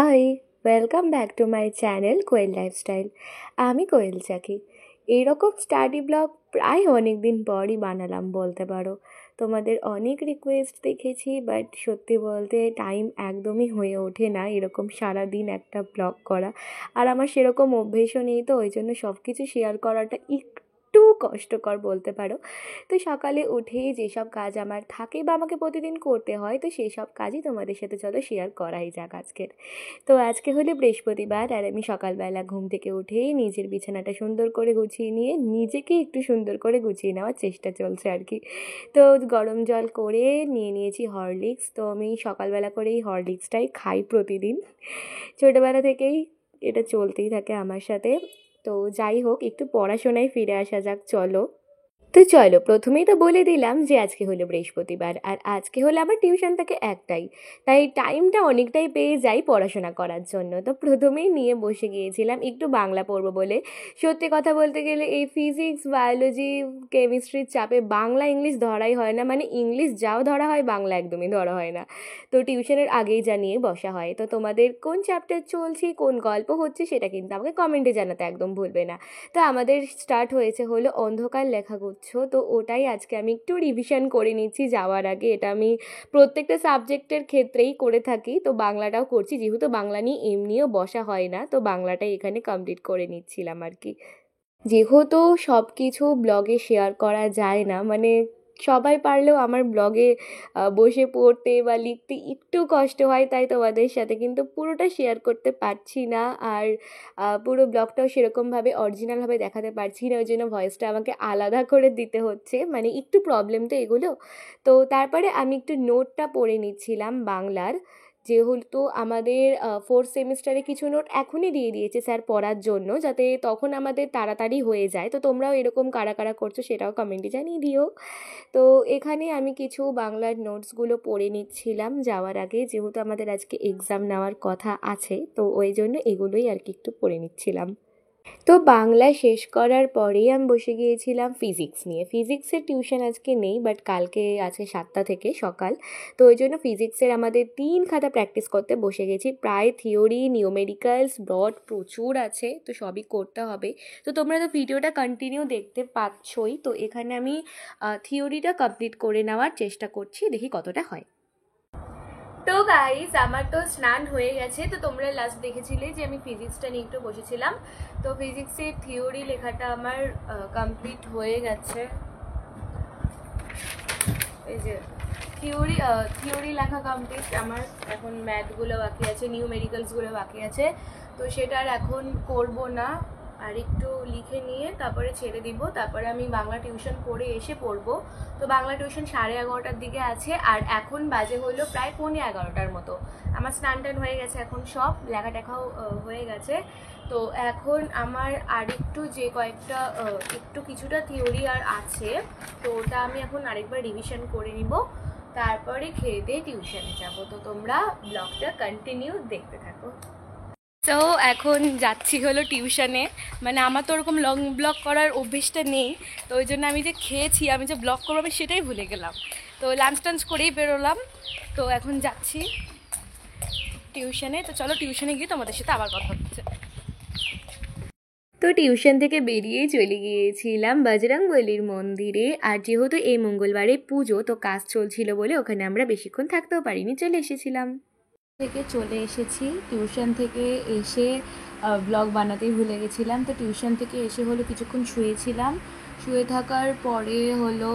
High, welcome back to my channel Koel lifestyle. আমি কোয়েল চাকি। এইরকম স্টাডি ব্লগ প্রায় অনেক দিন পরই বানালাম বলতে পারো। তোমাদের অনেক রিকোয়েস্ট দেখেছি, বাট সত্যি বলতে টাইম একদমই হয়ে ওঠে না এরকম সারাদিন একটা ব্লগ করা। আর আমার সেরকম অভ্যেসও নেই, তো ওই জন্য সব কিছু শেয়ার করাটা একটু কষ্টকর বলতে পারো। তো সকালে উঠেই যেসব কাজ আমার থাকে বা আমাকে প্রতিদিন করতে হয়, তো সেই সব কাজই তোমাদের সাথে চলো শেয়ার করাই যাক আজকের। তো আজকে হলো বৃহস্পতিবার, আর আমি সকালবেলা ঘুম থেকে উঠেই নিজের বিছানাটা সুন্দর করে গুছিয়ে নিয়ে নিজেকে একটু সুন্দর করে গুছিয়ে নেওয়ার চেষ্টা চলছে আর কি। তো গরম জল করে নিয়ে নিয়েছি হরলিক্স। তো আমি সকালবেলা করে এই হরলিক্সটাই খাই প্রতিদিন, ছোটোবেলা থেকেই এটা চলতেই থাকে আমার সাথে। তো যাই হোক, একটু পড়াশোনায় ফিরে আসা যাক চলো। তো চলো, প্রথমেই তো বলে দিলাম যে আজকে হলো বৃহস্পতিবার, আর আজকে হলো আমার টিউশন থেকে একটাই, তাই টাইমটা অনেকটাই পেয়ে যাই পড়াশোনা করার জন্য। তো প্রথমেই নিয়ে বসে গিয়েছিলাম একটু বাংলা পড়বো বলে। সত্যি কথা বলতে গেলে এই ফিজিক্স, বায়োলজি, কেমিস্ট্রির চাপে বাংলা ইংলিশ ধরাই হয় না, মানে ইংলিশ যাও ধরা হয় বাংলা একদমই ধরা হয় না। তো টিউশনের আগেই জানিয়ে বসা হয়। তো তোমাদের কোন চ্যাপ্টার চলছে, কোন গল্প হচ্ছে, সেটা কিন্তু আমাকে কমেন্টে জানাতে একদম ভুলবে না। তো আমাদের স্টার্ট হয়েছে হলো অন্ধকার লেখাগুচ্ছ। তো ওটাই আজকে আমি একটু রিভিশন করে নিচ্ছি যাওয়ার আগে। এটা আমি প্রত্যেকটা সাবজেক্টের ক্ষেত্রেই করে থাকি, তো বাংলাটাও করছি, যেহেতু বাংলা নিয়ে এমনিও বসা হয় না, তো বাংলাটাই এখানে কমপ্লিট করে নিচ্ছিলাম আর কি। যেহেতু সব কিছু ব্লগে শেয়ার করা যায় না, মানে সবাই পারলেও আমার ব্লগে বসে পড়তে বা লিখতে একটু কষ্ট হয়, তাই তোমাদের সাথে কিন্তু পুরোটা শেয়ার করতে পারছি না। আর পুরো ব্লগটাও সেরকমভাবে অরিজিনালভাবে দেখাতে পারছি না, ওই জন্য ভয়েসটা আমাকে আলাদা করে দিতে হচ্ছে, মানে একটু প্রবলেম তো এগুলো। তো তারপরে আমি একটু নোটটা পড়ে নিচ্ছিলাম বাংলার। যেহেতু আমাদের ফোর্থ সেমিস্টারে কিছু নোট এখনই দিয়ে দিয়েছে স্যার পড়ার জন্য, যাতে তখন আমাদের তাড়াতাড়ি হয়ে যায়। তো তোমরাও এরকম কারা কারা করছো সেটাও কমেন্টে জানিয়ে দিও। তো এখানে আমি কিছু বাংলার নোটসগুলো পড়ে নিচ্ছিলাম যাওয়ার আগে, যেহেতু আমাদের আজকে এক্সাম নেওয়ার কথা আছে, তো ওই জন্য এগুলোই আর কি একটু পড়ে নিচ্ছিলাম। তো বাংলা শেষ করার পরেই আমি বসে গিয়েছিলাম ফিজিক্স নিয়ে। ফিজিক্সের টিউশন আজকে নেই, বাট কালকে আছে 7টা থেকে সকাল। তো ওই জন্য ফিজিক্সের আমাদের 3 খাতা প্র্যাকটিস করতে বসে গেছি। প্রায় থিওরি, নিউমেরিক্যালস, ব্রড প্রচুর আছে, তো সবই করতে হবে। তো তোমরা তো ভিডিওটা কন্টিনিউ দেখতে পাচ্ছই। তো এখানে আমি থিওরিটা কমপ্লিট করে নেওয়ার চেষ্টা করছি, দেখি কতটা হয়। তো গাইস, আমার তো স্নান হয়ে গেছে। তো তোমরা লাস্ট দেখেছিলে যে আমি ফিজিক্সটা নিয়ে একটু বসেছিলাম। তো ফিজিক্সের থিওরি লেখাটা আমার কমপ্লিট হয়ে গেছে। এই যে থিওরি থিওরি লেখা কমপ্লিট আমার। এখন ম্যাথগুলো বাকি আছে, নিউমেরিক্যালসগুলো বাকি আছে, তো সেটা আর এখন করব না। আর একটু লিখে নিয়ে তারপরে ছেড়ে দিব, তারপরে আমি বাংলা টিউশন করে এসে পড়বো। তো বাংলা টিউশন 11:30টার দিকে আছে, আর এখন বাজে হলো প্রায় 11:45টার মতো। আমার স্নান টান হয়ে গেছে, এখন সব লেখা টেখাও হয়ে গেছে। তো এখন আমার আরেকটু যে কয়েকটা একটু কিছুটা থিওরি আর আছে, তো ওটা আমি এখন আরেকবার রিভিশন করে নিব, তারপরে খেয়ে দিয়ে টিউশনে যাব। তো তোমরা ব্লগটা কন্টিনিউ দেখতে থাকো। তো এখন যাচ্ছি হলো টিউশনে। মানে আমার তো ওরকম লং ব্লগ করার অভ্যেসটা নেই, তো ওই জন্য আমি যে খেয়েছি, আমি যে ব্লগ করবো আমি সেটাই ভুলে গেলাম। তো লাঞ্চ টাঞ্চ করেই বেরোলাম। তো এখন যাচ্ছি টিউশনে। তো চলো টিউশনে গিয়ে তোমাদের সাথে আবার কথা হচ্ছে। তো টিউশন থেকে বেরিয়ে চলে গিয়েছিলাম বজরংবলীর মন্দিরে। আর যেহেতু এই মঙ্গলবারে পুজো, তো কাজ চলছিল বলে ওখানে আমরা বেশিক্ষণ থাকতেও পারিনি, চলে এসেছিলাম। থেকে চলে এসেছি, টিউশন থেকে এসে ব্লগ বানাতেই ভুলে গেছিলাম। তো টিউশন থেকে এসে হলো কিছুক্ষণ শুয়েছিলাম। শুয়ে থাকার পরে হলো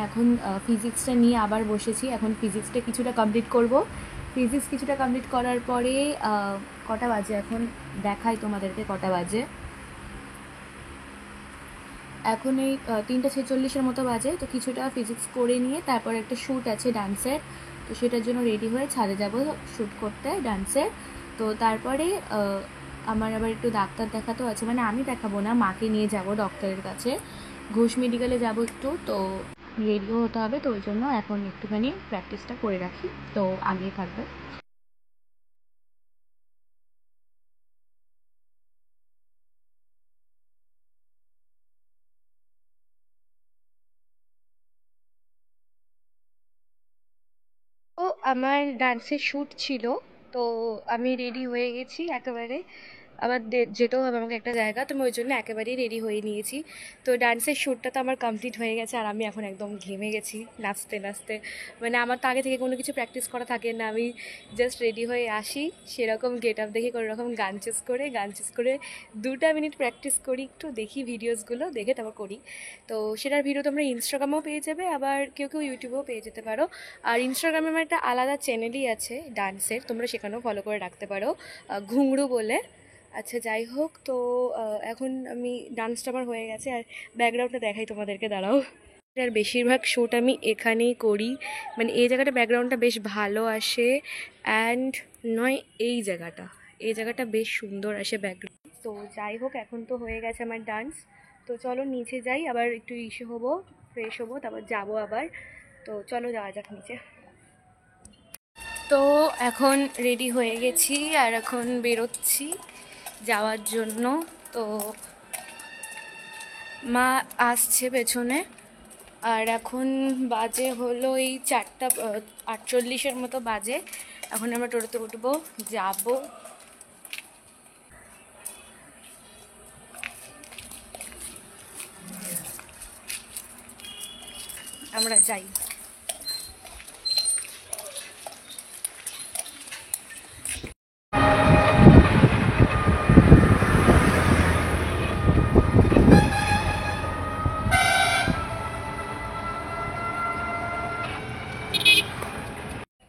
এখন ফিজিক্সটা নিয়ে আবার বসেছি। এখন ফিজিক্সটা কিছুটা কমপ্লিট করব। ফিজিক্স কিছুটা কমপ্লিট করার পরে কটা বাজে এখন দেখাই তোমাদেরকে কটা বাজে। এখন এই 3:46-এর মতো বাজে। তো কিছুটা ফিজিক্স করে নিয়ে তারপর একটা শ্যুট আছে ডান্সের, তো সেটার জন্য রেডি হয়ে ছাদে যাব শ্যুট করতে ডান্সের। তো তারপরে আমার আবার একটু ডাক্তার দেখাতেও আছে, মানে আমি দেখাবো না, মাকে নিয়ে যাব ডক্টরের কাছে, ঘোষ মেডিকেলে যাব একটু। তো রেডিও হতে হবে, তো ওই জন্য এখন একটুখানি প্র্যাকটিসটা করে রাখি, তো আগেই থাকবে। তো আমার ডান্সের শ্যুট ছিল, তো আমি রেডি হয়ে গেছি একেবারে, আবার যেতেও হবে আমাকে একটা জায়গা, তো আমি ওই জন্য একেবারেই রেডি হয়ে নিয়েছি। তো ডান্সের শ্যুটটা তো আমার কমপ্লিট হয়ে গেছে, আর আমি এখন একদম ঘেমে গেছি নাচতে নাচতে। মানে আমার তো আগে থেকে কোনো কিছু প্র্যাকটিস করা থাকে না, আমি জাস্ট রেডি হয়ে আসি, সেরকম গেট আপ দেখে কোনো রকম গান চুজ করে 2 মিনিট প্র্যাকটিস করি, একটু দেখি ভিডিওসগুলো, দেখে তারপর করি। তো সেটার ভিডিও তোমরা ইনস্টাগ্রামেও পেয়ে যাবে, আবার কেউ কেউ ইউটিউবেও পেয়ে যেতে পারো। আর ইনস্টাগ্রামে আমার একটা আলাদা চ্যানেলই আছে ডান্সের, তোমরা সেখানেও ফলো করে রাখতে পারো, ঘুঙরু বলে। আচ্ছা যাই হোক, তো এখন আমি ডান্সটা আমার হয়ে গেছে, আর ব্যাকগ্রাউন্ডটা দেখাই তোমাদেরকে, দাঁড়াও। আর বেশিরভাগ শ্যুট আমি এখানেই করি, মানে এই জায়গাটা ব্যাকগ্রাউন্ডটা বেশ ভালো আসে, অ্যান্ড নয় এই জায়গাটা বেশ সুন্দর আসে ব্যাকগ্রাউন্ড। তো যাই হোক, এখন তো হয়ে গেছে আমার ডান্স, তো চলো নিচে যাই, আবার একটু ইসে হবো, ফ্রেশ হবো, তারপর যাবো আবার। তো চলো যাওয়া যাক নিচে। তো এখন রেডি হয়ে গেছি, আর এখন বেরোচ্ছি যাওয়ার জন্য। তো মা আসছে পেছনে, আর এখন বাজে হলো এই 4:48 মতো বাজে। এখন আমরা টোটোতে উঠবো, যাবো। আমরা যাই।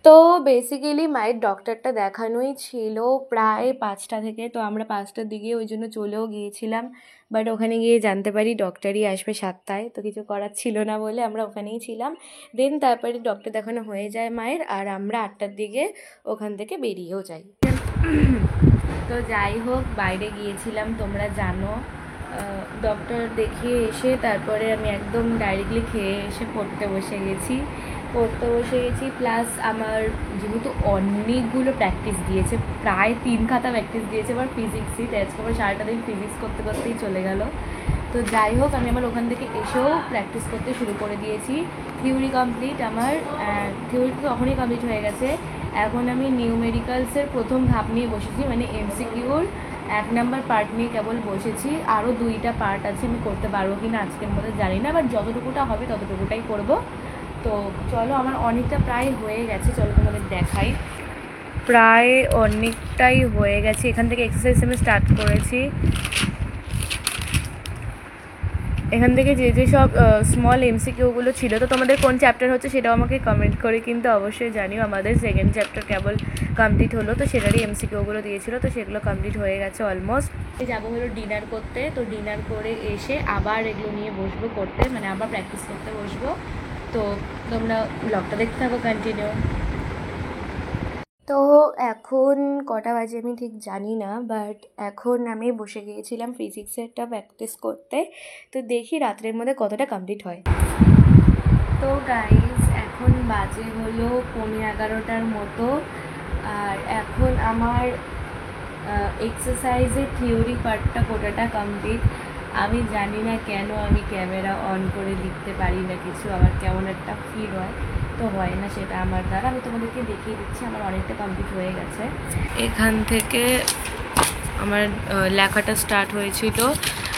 তো বেসিক্যালি মায়ের ডক্টরটা দেখানোই ছিল প্রায় 5টা থেকে, তো আমরা 5টার দিকে ওই জন্য চলেও গিয়েছিলাম, বাট ওখানে গিয়ে জানতে পারি ডক্টরই আসবে 7টায়, তো কিছু করার ছিল না বলে আমরা ওখানেই ছিলাম। দেন তারপরে ডক্টর দেখানো হয়ে যায় মায়ের, আর আমরা 8টার দিকে ওখান থেকে বেরিয়েও যাই। তো যাই হোক, বাইরে গিয়েছিলাম তোমরা জানো, ডক্টর দেখিয়ে এসে তারপরে আমি একদম ডাইরেক্টলি খেয়ে এসে পড়তে বসে গেছি। প্লাস আমার যেহেতু অনেকগুলো প্র্যাকটিস দিয়েছে, প্রায় 3 খাতা প্র্যাকটিস দিয়েছে, আবার ফিজিক্সই, তো আজকে আমার সারাটা দিন ফিজিক্স করতে করতেই চলে গেল। তো যাই হোক, আমি আমার ওখান থেকে এসেও প্র্যাকটিস করতে শুরু করে দিয়েছি। থিওরি কমপ্লিট আমার, থিওরি তো তখনই কমপ্লিট হয়ে গেছে। এখন আমি নিউমেরিক্যালসের প্রথম ধাপ নিয়ে বসেছি, মানে এমসিকিউর 1 নাম্বার পার্ট নিয়ে কেবল বসেছি। আরও 2টা পার্ট আছে, আমি করতে পারবো কি না আজকের মধ্যে জানি না, বাট যতটুকুটা হবে ততটুকুটাই করব। তো চলো, আমার অনেকটা প্রায় হয়ে গেছে, চলো তোমাদের দেখাই। প্রায় অনেকটাই হয়ে গেছে, এখান থেকে এক্সারসাইজ আমি স্টার্ট করেছি। এখান থেকে যে সব স্মল এমসিকিউগুলো ছিল, তো তোমাদের কোন চ্যাপ্টার হচ্ছে সেটাও আমাকে কমেন্ট করে কিন্তু অবশ্যই জানিও। আমাদের 2nd চ্যাপ্টার কেবল কমপ্লিট হলো, তো সেটারই এমসিকিউগুলো দিয়েছিল, তো সেগুলো কমপ্লিট হয়ে গেছে অলমোস্ট। যাবো হলো ডিনার করতে, তো ডিনার করে এসে আবার এগুলো নিয়ে বসবো করতে, মানে আবার প্র্যাকটিস করতে বসবো। তো তোমরা ব্লগটা দেখতে থাকো কন্টিনিউ। তো এখন কটা বাজে আমি ঠিক জানি না, বাট এখন আমি বসে গিয়েছিলাম ফিজিক্সেরটা প্র্যাকটিস করতে, তো দেখি রাত্রের মধ্যে কতটা কমপ্লিট হয়। তো গাইজ, এখন বাজে হলো 11:15 মতো, আর এখন আমার এক্সারসাইজের থিওরি পার্টটা গোটাটা কমপ্লিট। আমি জানি না কেন আমি ক্যামেরা অন করে লিখতে পারি না কিছু, আমার কেমন একটা ফিল হয়, তো হয় না সেটা আমার দ্বারা। আমি তোমাদেরকে দেখিয়ে দিচ্ছি, আমার অনেকটা কমপ্লিট হয়ে গেছে। এখান থেকে আমার লেখাটা স্টার্ট হয়েছিল,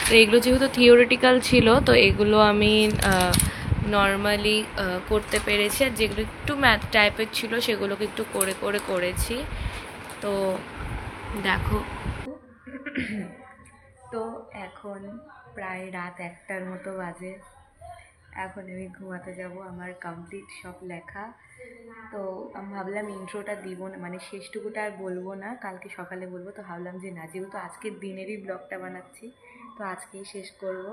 তো এগুলো যেহেতু থিওরিটিক্যাল ছিল, তো এগুলো আমি নর্মালি করতে পেরেছি, আর যেগুলো একটু ম্যাথ টাইপের ছিল সেগুলোকে একটু করে করে করেছি। তো দেখো, তো এখন প্রায় রাত 1টার মতো বাজে, এখন আমি ঘুমাতে যাব। আমার কমপ্লিট সব লেখা, তো আমি ভাবলাম ইন্ট্রোটা দিব না, মানে শেষটুকুটা আর বলবো না, কালকে সকালে বলবো। তো ভাবলাম যে না, যেহেতু আজকের দিনেরই ব্লগটা বানাচ্ছি, তো আজকেই শেষ করব।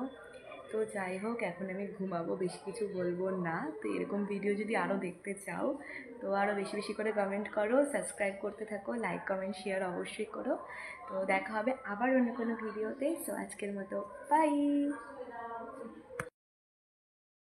তো যাই হোক, এখন আমি ঘুমাবো, বেশি কিছু বলবো না। তো এরকম ভিডিও যদি আরও দেখতে চাও, তো আরও বেশি বেশি করে কমেন্ট করো, সাবস্ক্রাইব করতে থাকো, লাইক কমেন্ট শেয়ার অবশ্যই করো। তো দেখা হবে আবার অন্য কোনো ভিডিওতে। সো আজকের মতো বাই।